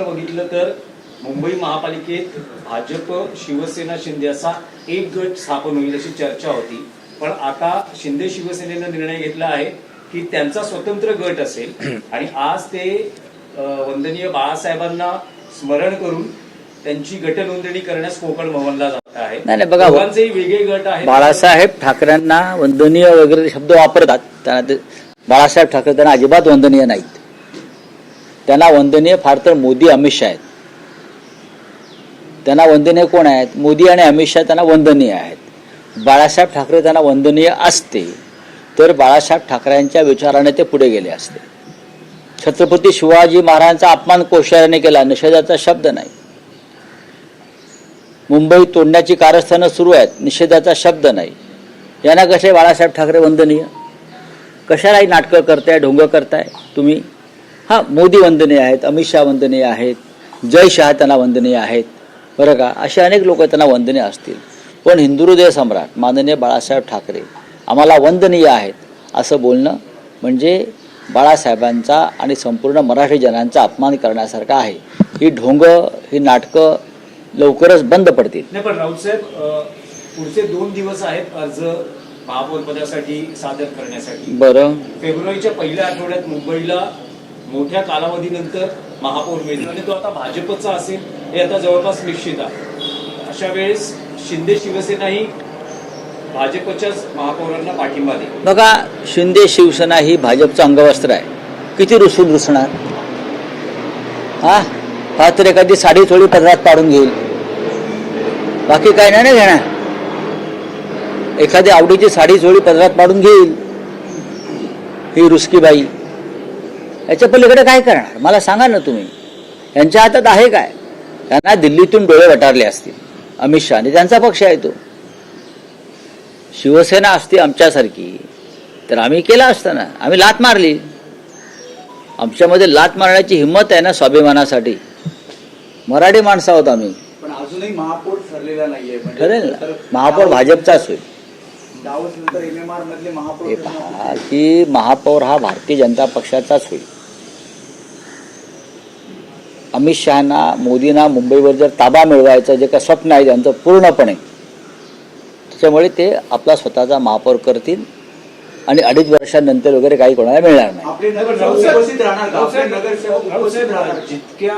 बघितलं तर मुंबई महापालिकेत भाजप शिवसेना शिंदे असा एक गट स्थापन होईल अशी चर्चा होती, पण आता शिंदे शिवसेनेनं निर्णय घेतला आहे की त्यांचा स्वतंत्र गट असेल आणि आज ते वंदनीय बाळासाहेबांना स्मरण करून त्यांची गट नोंदणी करण्यास कोकण भवनला जात आहे। नाही बघा, दोघांचेही वेगळे गट आहेत। बाळासाहेब ठाकरेंना वंदनीय वगैरे शब्द वापरतात, त्यांना बाळासाहेब ठाकरे त्यांना अजिबात वंदनीय नाहीत। त्यांना वंदनीय फार तर मोदी अमित शाह आहेत। त्यांना वंदनीय कोण आहेत? मोदी आणि अमित शाह त्यांना वंदनीय आहेत। बाळासाहेब ठाकरे त्यांना वंदनीय असते तर बाळासाहेब ठाकरेंच्या विचाराने ते पुढे गेले असते। छत्रपती शिवाजी महाराजांचा अपमान कोश्यारीने केला, निषेधाचा शब्द नाही। मुंबई तोडण्याची कारस्थानं सुरू आहेत, निषेधाचा शब्द नाही। यांना कसे बाळासाहेब ठाकरे वंदनीय? कशालाही नाटकं करताय, ढोंग करताय तुम्ही? हां, मोदी वंदनीय आहेत, अमित शाह वंदनीय आहेत, जय शाह त्यांना वंदनीय आहेत, बरं का? असे अनेक लोक त्यांना वंदनीय असतील, पण हिंदू हृदय सम्राट माननीय बाळासाहेब ठाकरे आम्हाला वंदनीय आहेत असं बोलणं म्हणजे बाळासाहेबांचा आणि संपूर्ण मराठी जनांचा अपमान करण्यासारखं आहे। ही ढोंग, ही नाटकं लवकरच बंद पडतील। नाही, पण राऊत साहेब, पुढचे 2 दिवस आहेत अर्ज महापौर पदासाठी सादर करण्यासाठी। बरं, फेब्रुवारीच्या पहिल्या आठवड्यात मुंबईला मोठ्या कालावधीनंतर महापौर मिळेल आणि तो आता भाजपचा असेल हे आता जवळपास निश्चित आहे। अशा वेळेस शिंदे शिवसेनाही भाजपच्याच महापौरांना पाठिंबा देईल। बघा, शिंदे शिवसेना ही भाजपचं अंगवस्त्र आहे। किती रुसणार? हा, हा तर एखादी साडी थोडी पदरात पाडून घेईल, बाकी काय नाही ना घेणार। एखादी आवडीची साडी थोडी पदरात पाडून घेईल ही रुसकी बाई। याच्या पलीकडे काय करणार मला सांगा ना तुम्ही? यांच्या हातात आहे काय? त्यांना दिल्लीतून डोळे वटारले असतील अमित शाह आणि त्यांचा पक्ष आहे तो। शिवसेना असती आमच्यासारखी तर आम्ही केला असतं ना, आम्ही लात मारली। आमच्यामध्ये लात मारण्याची हिंमत आहे ना, स्वाभिमानासाठी। मराठी माणसं आहोत आम्ही। पण अजूनही महापौर ठरलेला नाहीये। ठरेल ना, महापौर भाजपचाच होईल। नंतर MMR मधले महापौर की महापौर हा भारतीय जनता पक्षाचाच होईल। अमित शहाना, मोदींना मुंबईवर जर ताबा मिळवायचं जे काही स्वप्न आहे त्यांचं पूर्णपणे, त्याच्यामुळे ते आपला स्वतःचा महापौर करतील आणि 2.5 वर्षांनंतर वगैरे काही कोणाला मिळणार नाही। आपले नगरसेवक उपस्थित राहणार का? आपले नगरसेवक उपस्थित राहणार? जितक्या